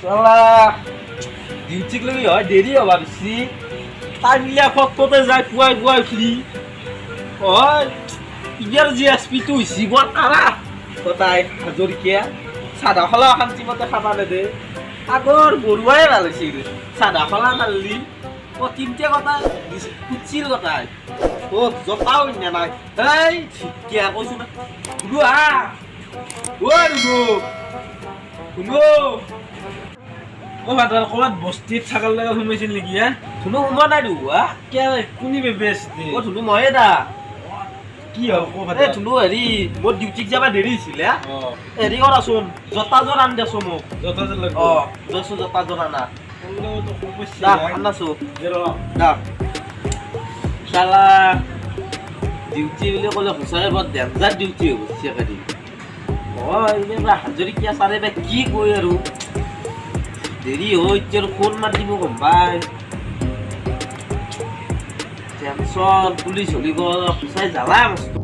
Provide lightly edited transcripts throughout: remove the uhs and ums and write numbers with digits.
শালা ডিউটি লাগি হয় দেরি হবা বেশি টাইমলিয়া ফটফটে যায় পুৱাই পুৱাই ফ্ৰী হয় ইয়াৰ জি এছ পিটো হৈছে বৰ কাৰা তাই হাজৰিকীয়া চাদা খলা শান্তিমতে খাবা নেদে আগৰ বৰুৱাই ভাল হৈছিল চাদা খলা মাৰলি তিনটা কথা কুচিৰ কথাই জতাও নে নাই এই ঠিকে কৈছো না শুনো আহ শুনো ভাতাৰ ক'ৰবাত বস্তিত ছাগল লগা সোমাইছিল নেকি হা শুনো সোমোৱা নাই দুৱা কোনি বেছি শুনো ময়ে দা কি হ'ব ধুনু হেৰি মোৰ ডিউটিত যাবা দেৰি হৈছিলে হেৰি কৰাচোন জোতাযোৰ আন দেচোন মোক জোতাযোৰ লাগিব দেচোন জোতাযোৰ আনা আনাছো শালা ডিউটি বুলি ক'লে সঁচাকৈ বৰ ডেঞ্জাৰ ডিউটি হ'ব চিয়াকাৰি হাজৰিকীয়া চাৰে বা কি কয় আৰু দেৰি হৈ এতিয়া ফোন মাতিব গম পাই টেনচন পুলিচ হলি সঁচাই জ্বালা মস্ত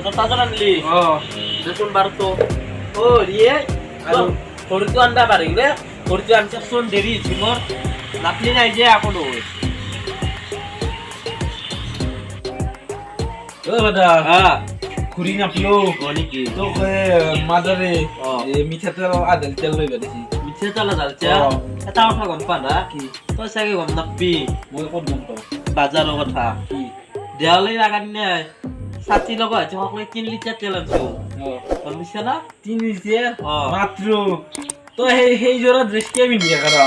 জোতাযোৰ আনলি দেচোন বাৰটো ৰিয়ে সৰুটো আনবা পাৰিলে সৰুটো আনচাচোন দেৰি হৈছে মোৰ নাপলি নাই যে আকৌ নহয় ঘূৰি নাপলো নেকি তোক মাদাৰে মিঠাতেল আধা লিটাৰ লৈ পাতিছি মিঠাতেল আধা লিটাৰ এটা কথা গম পা না কি তই চাগে গম নাপবি মই ক'ত গম পাওঁ বাজাৰৰ কথা কি দেৱালীৰ আগাৰ দিনা 60 লগা হৈছে সকলোৱে 3 লিটাৰ তেল আনছো গম পাইছা না 3 লিটাৰ মাত্ৰ তই সেই জোৰা ড্ৰেছ কিয় পিন্ধি থাকা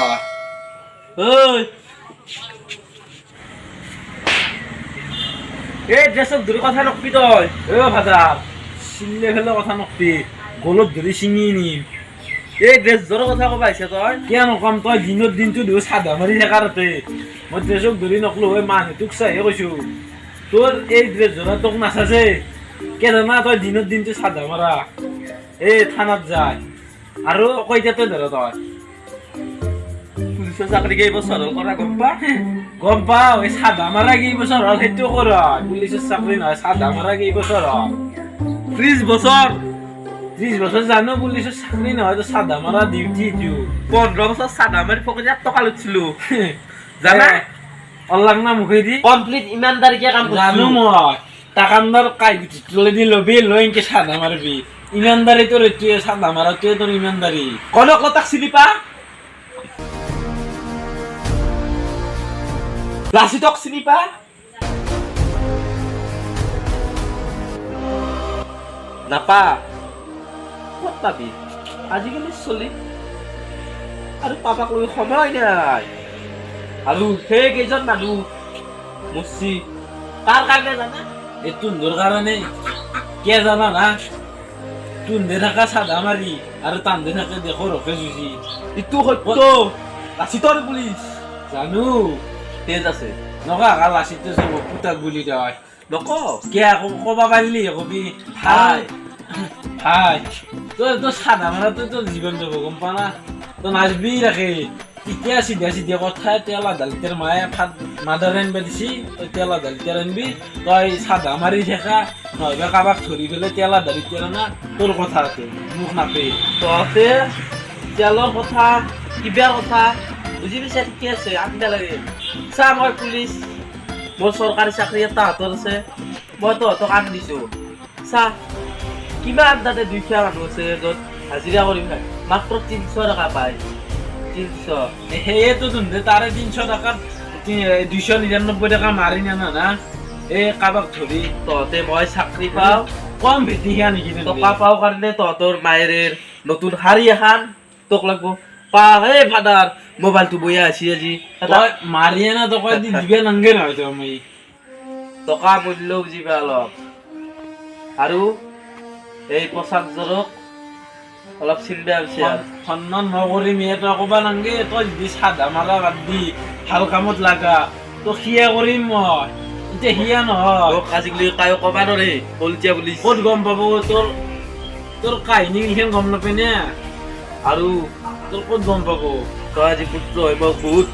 এই ড্ৰেছক ধৰি কথা নকবি তই ভাজা চিল্লে ফেলে কথা নকবি গলত ধৰি ছিঙি নিম এই ড্ৰেছ যোৰৰ কথা ক'ব আহিছে তই কিয় নকম তই দিনত দিনটো ধৰি চাদা মাৰি থাকা তাতে মই ড্ৰেছক ধৰি নকলো হয় মানুহটোক চাইহে কৈছো তোৰ এই ড্ৰেছ যোৰা তোক নাচাছে কিয় জানা তই দিনত দিনটো চাদা মাৰা এই থানাত যায় আৰু কইতাতে ধৰ তই পুলিচৰ চাকৰি কেইবছৰ হ'ল কৰা গম পাওঁ এই চাদা মাৰা কেইবছৰ হ'ল সেইটো কৰ পুলিচৰ চাকৰি নহয় চাদা মাৰা কেইবছৰ হ'ল 30 বছৰ 30 বছৰ জানো পুলিচৰ চাকৰি নহয় তো চাদা মাৰা ডিউটি দিও 15 বছৰ চাদা মাৰি ফকৰি টকা লৈছিলো জানা অল্লাং না মুখেদি কমপ্লিট ইমানদাৰিকে কাম কৰিছিলো জানো মই টাকান্দাৰ কাই তুলে দি লবি লৈ এনকে চাদা মাৰবি ইমানদাৰি তোৰ এইটোৱে চাদা মাৰাটোৱে তোৰ ইমানদাৰি কনক লতাক চিনি পা লাচিতক চিনি পা নাপা ক'ত পাবি আজিকালি চলি আৰু পাপাক লৈ সময় নাই আৰু সেই কেইজন মানুহ মচি কাৰ কাৰণে জানা এই তুন্দৰ কাৰণে কিয় জানা না তুন্দে থাকা চাদা মাৰি আৰু টান্দে থাকে দেখো ৰখে যুঁজি ইটো সত্য লাচিতৰ পুলিচ জানো তেজ আছে নকা লাচিতে চব পুতাক বুলি তই নক কিয় ক'বা পাৰিলি কবি হাই হাই তই চাদা মাৰাটো তোৰ জীৱন যাব গম পা না তই নাচবি ৰাখে এতিয়া চিধা চিধা কথা তেল আধা লিটাৰ মায়ে ভাত মাদাৰ আনিব দিছি তই তেল আধা লিটাৰ আনিবি তই চাদা মাৰি থাকা নহ'লে কাৰোবাক ধৰি পেলাই তেল আধা লিটাৰ আনা তোৰ কথা আছে মোক নাপে তহঁতে তেলৰ কথা কিবাৰ কথা বুজি পাইছা ঠিকে আছে আনবা লাগে চা মই পুলিচ মোৰ চৰকাৰী চাকৰি এটা হাতত আছে মই তহঁতক আন দিছোঁ চা কিমান তাতে দুখীয়া মানুহ আছে য'ত হাজিৰা কৰি খায় মাত্ৰ 300 টকা পায় 300 সেয়েতো তুন্দে তাৰে 300 টকাত 299 টকা মাৰি নানা না এই কাৰোবাক ধৰি তহঁতে মই চাকৰি পাওঁ কম ভেটিয়া নেকি টকা পাওঁ কাৰণে তহঁতৰ মায়েৰ নতুন শাৰী এখন তোক লাগব পা হে ফাদাৰ মোবাইলটো বয়া আছে আজি তই মাৰি আনা টকা দি দিবে নাংগে নহয় তই মই টকা মূল্যও বুজিবা অলপ আৰু এই পোচাকযোৰক অলপ চিন্তা হৈছে সন্মান নকৰিম তই ক'বা নাংগে তই যদি চাদা মাৰা বাদ দি ভাল কামত লাগা তই সিয়া কৰিম মই এতিয়া সিয়া নহয় আজিকালি কায়ো ক'বা নৰে কলতীয়া বুলি ক'ত গম পাব তোৰ কাহিনীকেইখন গম নাপায় নে আৰু তোৰ ক'ত গম পাব তই আজি পুত্ৰ হয় মই বহুত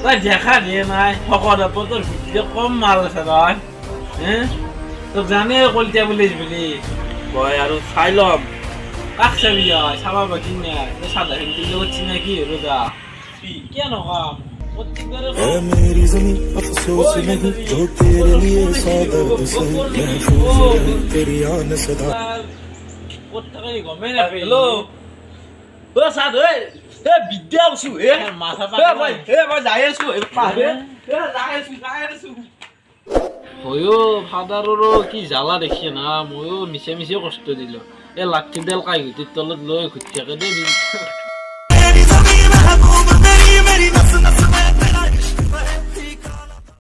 তই দেখা দিয়ে নাই শকত হ'ব তোৰ ভিতৰত কম মাল আছে তই তোক জানে কলতীয়া বুলি মই আৰু চাই ল'ম কাক চাবি হয় চাবা বাকি নাই সাদা হেমটির লগত চিনাকি হলো দা কেন কাম প্রত্যেকবারে है मेरी ज़मीं अफसोस नहीं जो तेरे लिए सौ दर्द सही महफूज रहे तेरी आन सदा কোথায় গমে না হ্যালো ও সাদ এ বিদ্যা আছু এ মাথা ভাই ভাই যাই আছু এ পারে যাই আছু হয়ো ফাদারৰো কি জ্বালা দেখি না ময়ো মিছে মিছে কষ্ট দিলো এ লাঠি ডাল কাই গুটিৰ তলত লৈ ঘুৰি থাকে দেই